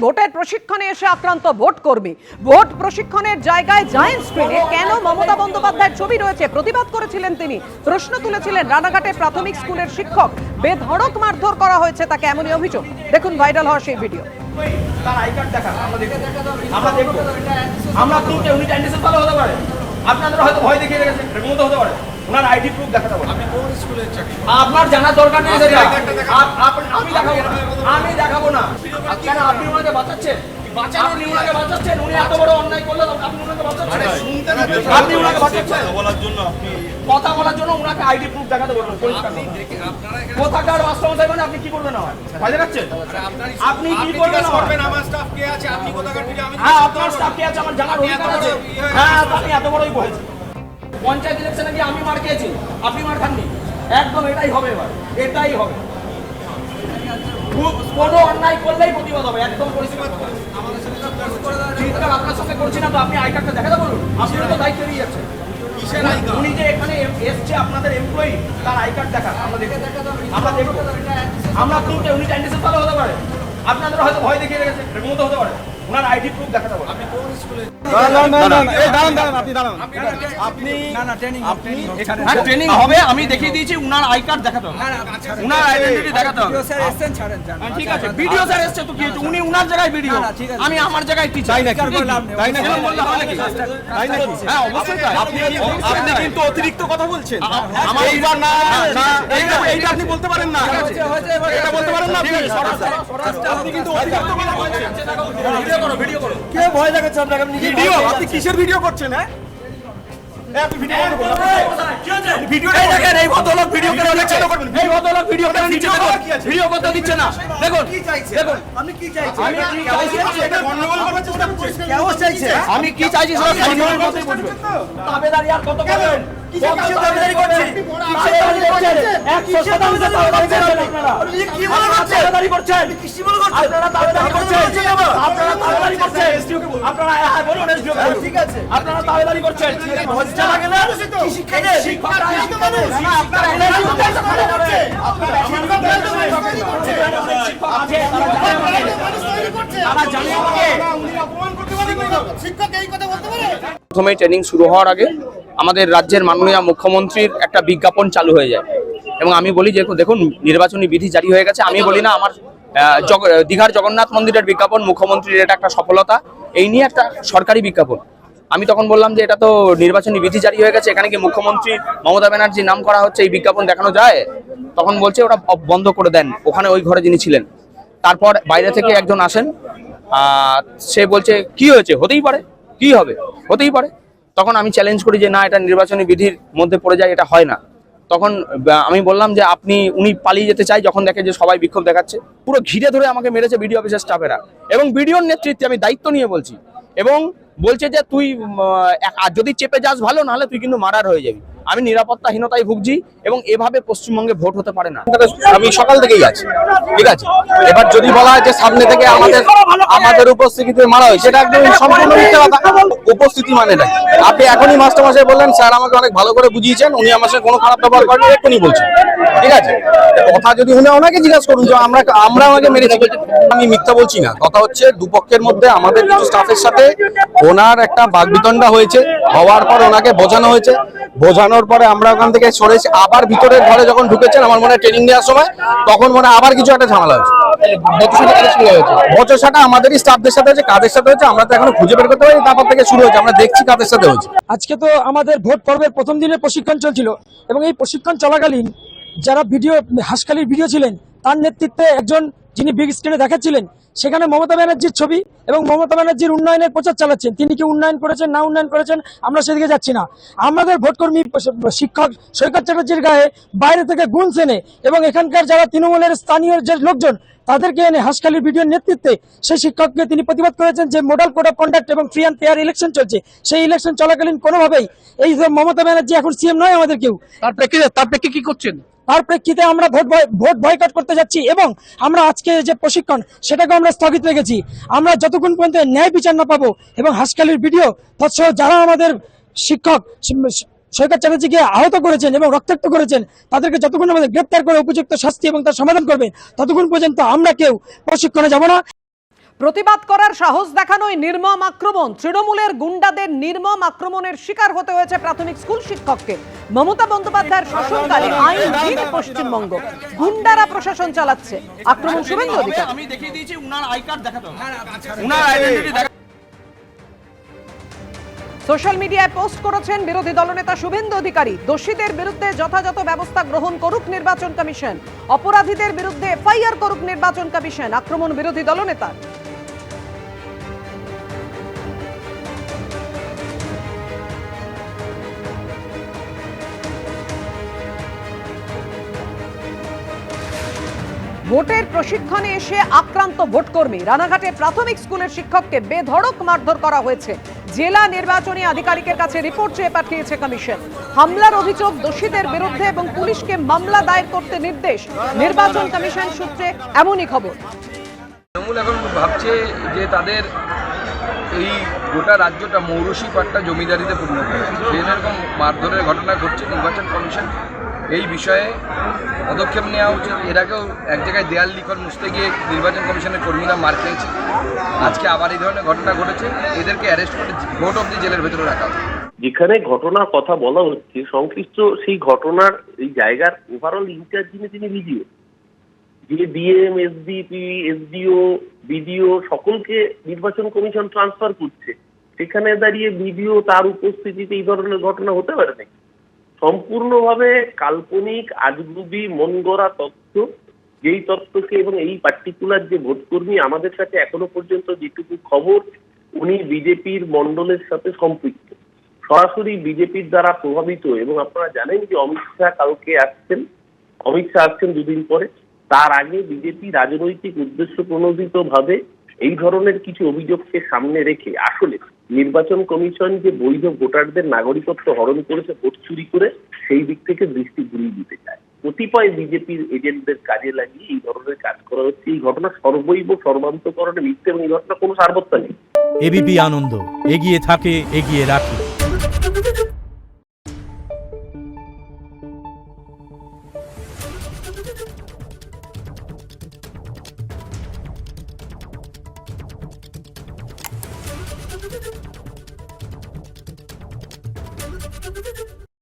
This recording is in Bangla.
ভোটের প্রশিক্ষণে এসে আক্রান্ত ভোট কর্মী ভোট প্রশিক্ষণের জায়গায় জায়ান্ট স্ক্রিনে কেন মমতা বন্দ্যোপাধ্যায়ের ছবি রয়েছে প্রতিবাদ করেছিলেন তিনি। প্রশ্ন তুলেছিলেন রানাঘাটে প্রাথমিক স্কুলের শিক্ষক বেধড়ক মারধর করা হয়েছে তাকে, এমনই অভিযোগ। দেখুন ভাইরাল হওয়া সেই ভিডিও। আপনাদের হয়তো ভয় দেখিয়ে রেখেছে, এরকম হতে পারে। ওনার আইডি প্রুফ দেখাতে হবে। আপনি কোন স্কুলের চাকরি? আপনার জানার দরকার নেই সেটা। আমি দেখাবো না। কেন আপনি ওনাকে বাঁচাচ্ছেন? আপনি ওনাকে বাঁচাচ্ছেন। উনি এত বড় অন্যায় করলে আপনি ওনাকে বাঁচাচ্ছেন। আপনি ওনাকে বাঁচাচ্ছেন কথা বলার জন্য ওনাকে আইডি প্রুফ দেখাতে বলবেন। কোথাকার মাস্টারমশাই মানে আপনি কি করবেন? না ভয় দেখাচ্ছেন? আপনি কি করবেন? আমার স্টাফ কে আছে? আপনি কোথাকার ভিডিও? আমি হ্যাঁ, আপনার স্টাফ কে আছে আমার জানার অধিকার আছে। হ্যাঁ, আপনি এত বড়ই বলেছেন। পঞ্চায়েত ইলেকশনে গিয়ে আমি মার খেয়েছি, আপনি মার খাননি। একদম এটাই হবে, এবার এটাই হবে। কোনো অন্যায় করলেই প্রতিবাদ হবে, একদম পরিষ্কার। আপনার সঙ্গে করছি না তো আপনি আই কার্ডটা দেখাতে বলুন। আপনি তো দায়িত্ব নিয়ে যাচ্ছেন। উনি যে এখানে এসছে আপনাদের এমপ্লয়ি, তার আই কার্ড দেখা আমরা দেখবো। আমরা কিন্তু উনি ক্যান্ডিডেট ভালো হতে পারে। আপনাদের হয়তো ভয় দেখিয়ে রেখেছে, এরকম হতে পারে। ওনার আইডি প্রুফ দেখাতে হবে। আপনি কোন স্কুলে? ট্রেনিং হবে, আমি দেখিয়ে দিয়েছি। উনার আই কার্ড দেখাতে হবে, উনার আইডেন্টিটি দেখাতে হবে। ঠিক আছে, ভিডিও স্যার এসছে তো কি হয়েছে? উনি উনার জায়গায় ভিডিও, আমি আমার জায়গায় টিচার। হ্যাঁ অবশ্যই তাই। আপনি কিন্তু অতিরিক্ত কথা বলছেন। এইবার না, এইটা আপনি বলতে পারেন না, এটা বলতে পারেন না। আপনি কিন্তু অতিরিক্ত কথা বলছেন। ভিডিও করো। কে ভয় দেখাচ্ছে আপনাকে? আপনি ভিডিও, আপনি কিসের ভিডিও করছেন? হ্যাঁ আপনি ভিডিও করুন। কি হচ্ছে? ভিডিওটা দেখেন। এই ভদ্রলোক ভিডিও করে লেকচার করবেন। এই ভদ্রলোক ভিডিও করে নিচে দেখুন, ভিডিও করতে দিচ্ছে না। দেখুন কি চাইছে? দেখুন আপনি কি চাইছেন? আমি কি চাইছি? এটা গন্ডগোল করার চেষ্টা করছেন। কেন চাইছে? আমি কি চাইছি সব গন্ডগোল করতে বলবেন। তাবেদারি আর কত করবেন? কিসের তাবেদারি করছেন? তাবেদারি করছেন 100% তাবেদারি করছেন আপনারা। কি মনে করছেন? তাবেদারি করছেন। কি মনে করছেন? আপনারা তাবেদারি করছেন। আপনারা তাবেদারি করছেন। এসডিও কে বলুন। আপনারা হ্যাঁ বলুন, এসডিও কে বলুন। ঠিক আছে, আপনারা তাবেদারি করছেন। লজ্জা লাগে না? কি শিক্ষা দেন? শিক্ষা শিক্ষা মানুষ। না আপনারা এনএসডি করছেন। আপনারা শিক্ষা আছে, তারা জানে আমাকে উনি অপমান করতে পারে না। শিক্ষক এই কথা বলতে পারে? প্রথমে ট্রেনিং শুরু হওয়ার আগে আমাদের রাজ্যের মাননীয় মুখ্যমন্ত্রীর একটা বিজ্ঞাপন চালু হয়ে যায় এবং আমি বলি যে দেখুন নির্বাচনী বিধি জারি হয়ে গেছে। আমি বলি না আমার দীঘার জগন্নাথ মন্দিরের বিজ্ঞাপন মুখ্যমন্ত্রীর এটা একটা সফলতা, এই নিয়ে একটা সরকারি বিজ্ঞাপন। আমি তখন বললাম যে এটা তো নির্বাচনী বিধি জারি হয়ে গেছে, এখানে কি মুখ্যমন্ত্রী মমতা ব্যানার্জির নাম করা হচ্ছে, এই বিজ্ঞাপন দেখানো যায়? তখন বলছে ওটা বন্ধ করে দেন, ওখানে ওই ঘরে যিনি ছিলেন। তারপর বাইরে থেকে একজন আসেন, সে বলছে কি হয়েছে, হতেই পারে, কি হবে, হতেই পারে। তখন আমি চ্যালেঞ্জ করি যে না, এটা নির্বাচনী বিধির মধ্যে পড়ে যায়, এটা হয় না। তখন আমি বললাম যে উনি পালিয়ে যেতে চাই, যখন দেখে যে সবাই বিক্ষোভ দেখাচ্ছে। পুরো ঘিরে ধরে আমাকে মেরেছে বিডিও অফিসের স্টাফেরা এবং বিডিওর নেতৃত্বে, আমি দায়িত্ব নিয়ে বলছি, এবং বলছে যে তুই যদি চেপে যাস ভালো, নাহলে তুই কিন্তু মার্ডার হয়ে যাবি। আমি নিরাপত্তাহীনতায় ভুগছি এবং এভাবে পশ্চিমবঙ্গে ভোট হতে পারে না। আমি সকাল থেকেই আছি, ঠিক আছে। এবার যদি বলা হয় যে সামনে থেকে আমাদের উপস্থিতিতে মারা হয়, সেটা একদম সম্পূর্ণ মিথ্যা কথা। উপস্থিতি মানে না। আপনি এখনই মাস্টারমশাই বললেন, স্যার আমাকে অনেক ভালো করে বুঝিয়েছেন, উনি আমার সাথে কোনো খারাপ ব্যবহার করেন, এক্ষুনি বলছেন, ঠিক আছে। কথা যদি উনি ওনাকে জিজ্ঞাসা করুন যে আমরা ওনাকে মেরেছি, আমি মিথ্যা বলছি না। কথা হচ্ছে দুপক্ষের মধ্যে আমাদের কিছু স্টাফের সাথে ওনার একটা বাকবিতণ্ডা হয়েছে, হওয়ার পর ওনাকে বোঝানো হয়েছে, বোঝানোর পরে আমরা ওখান থেকে সরেছি। আবার ভিতরের ঘরে যখন ঢুকেছেন, আমার মনে হয় ট্রেনিং নেওয়ার সময়, তখন মনে আবার কিছু একটা ঝামেলা হয়েছে। বচসাটা আমাদেরই স্টাফদের সাথে হয়েছে। কাদের সাথে হয়েছে আমরা তো এখনো খুঁজে বের করতে পারি, তারপর থেকে শুরু হয়েছে, আমরা দেখছি কাদের সাথে হয়েছে। আজকে তো আমাদের ভোট পর্বের প্রথম দিনের প্রশিক্ষণ চলছিল এবং এই প্রশিক্ষণ চলাকালীন যারা হাঁসখালির ভিডিও ছিলেন, তার নেতৃত্বে একজন যিনি বিগ স্ক্রিনে দেখাচ্ছিলেন, সেখানে মমতা ব্যানার্জির ছবি এবং মমতা ব্যানার্জির উন্নয়নের প্রচার চালাচ্ছেন। তিনি কি উন্নয়ন করেছেন না উন্নয়ন করেছেন আমরা সেদিকে যাচ্ছি না। আমাদের ভোটকর্মী শিক্ষক সৈকত চ্যাটার্জির গায়ে বাইরে থেকে গুণ সেনে এবং এখানকার যারা তৃণমূলের স্থানীয় যে লোকজন, তাদেরকে এনে হাঁসখালির ভিডিওর নেতৃত্বে সেই শিক্ষককে তিনি প্রতিবাদ করেছেন যে মডেল কোড অফ কন্ডাক্ট এবং ফ্রি অ্যান্ড ফেয়ার ইলেকশন চলছে, সেই ইলেকশন চলাকালীন কোনোভাবেই এই মমতা ব্যানার্জি এখন সিএম নয় আমাদের কেউ। তার প্রেক্ষিতে কি করছেন? তার প্রেক্ষিতে আমরা ভোট বয়কট করতে যাচ্ছি এবং আমরা আজকে যে প্রশিক্ষণ সেটাকে আমরা স্থগিত রেখেছি। আমরা যতক্ষণ পর্যন্ত ন্যায় বিচার না পাবো এবং হাঁসখালির ভিডিও তৎসহ যারা আমাদের শিক্ষক সৈকত চ্যাটার্জিকে আহত করেছেন এবং রক্তাক্ত করেছেন, তাদেরকে যতক্ষণ আমাদের গ্রেপ্তার করে উপযুক্ত শাস্তি এবং তার সমাধান করবে, ততক্ষণ পর্যন্ত আমরা কেউ প্রশিক্ষণে যাব না। প্রতিবাদ করার সাহস দেখানোই নির্মম আক্রমণ। তৃণমূলের গুন্ডাদের নির্মম আক্রমণের শিকার হতে হয়েছে প্রাথমিক স্কুল শিক্ষককে। মমতা বন্দ্যোপাধ্যায়ের শাসনকালে আইনহীন পশ্চিমবঙ্গ, গুন্ডারা প্রশাসন চালাচ্ছে। আক্রমণ শুভেন্দু অধিকারী। আমি দেখিয়ে দিয়েছি, উনার আই কার্ড দেখাতে হবে, উনার আইডেন্টিটি দেখাতে। সোশ্যাল মিডিয়ায় পোস্ট করেছেন বিরোধী দলনেতা শুভেন্দু অধিকারী। দোষীদের বিরুদ্ধে যথাযথ ব্যবস্থা গ্রহণ করুক নির্বাচন কমিশন, অপরাধীদের বিরুদ্ধে এফআইআর করুক নির্বাচন কমিশন। আক্রমণ বিরোধী দলনেতার। ভোটের প্রশিক্ষণে এসে আক্রান্ত ভোটকর্মী। রানাঘাটে প্রাথমিক স্কুলের শিক্ষককে বেধড়ক মারধর করা হয়েছে। জেলা নির্বাচনী আধিকারিকের কাছে রিপোর্ট চেয়ে পাঠিয়েছে কমিশন। হামলার অভিযোগ, দোষীদের বিরুদ্ধে এবং পুলিশকে মামলা দায়ের করতে নির্দেশ। নির্বাচন কমিশন সূত্রে এমনই খবর। তৃণমূল এখন ভাবছে যে তাদের এই গোটা রাজ্যটা মৌরসি পাট্টা জমিদারিতে পরিণত হয়েছে। এরকম মারধরের ঘটনা ঘটছে। নির্বাচন কমিশন এই বিষয়ে পদক্ষেপ নেওয়া উচিত। এর আগেও এক জায়গায় দেয়াল লিখন মুছতে গিয়ে নির্বাচন কমিশনের কর্মীরা মার খেয়েছে। আজকে আবার এই ধরনের ঘটনা ঘটেছে। এদেরকে অ্যারেস্ট করে ভোট অবধি জেলের ভেতরে রাখা হবে। যেখানে ঘটনার কথা বলা হচ্ছে, সংশ্লিষ্ট সেই ঘটনার এই জায়গার ওভারঅল ইনচার্জ তিনি ভিডিও, যে ডিএম, এসডিপি, এসডিও, বিডিও সকলকে নির্বাচন কমিশন ট্রান্সফার করছে। সেখানে দাঁড়িয়ে ভিডিও তার উপস্থিতিতে এই ধরনের ঘটনা হতে পারে না। সম্পূর্ণভাবে কাল্পনিক, আজগুবি, মন গড়া তথ্য, যেই তথ্যকে এবং এই পার্টিকুলার যে ভোটকর্মী, আমাদের কাছে এখনো পর্যন্ত যেটুকু খবর, উনি বিজেপির মন্ডলের সাথে সম্পৃক্ত, সরাসরি বিজেপির দ্বারা প্রভাবিত। এবং আপনারা জানেন যে অমিত শাহ কালকে আসছেন, অমিত শাহ আসছেন দুদিন পরে। তার আগে বিজেপি রাজনৈতিক উদ্দেশ্য প্রণোদিত ভাবে এই ধরনের কিছু অভিযোগকে সামনে রেখে আসলে নির্বাচন কমিশন যে বৈধ ভোটারদের নাগরিকত্ব হরণ করেছে ভোট চুরি করে, সেই দিক থেকে দৃষ্টি ঘুরিয়ে দিতে চায়। কতিপয় বিজেপির এজেন্টদের কাজে লাগিয়ে এই ধরনের কাজ করা হচ্ছে। এই ঘটনা সর্বৈব সর্বান্তকরণে মিথ্যে এবং এই ঘটনা কোনো সারবত্তা নেই। এবিপি আনন্দ, এগিয়ে থাকে, এগিয়ে রাখে।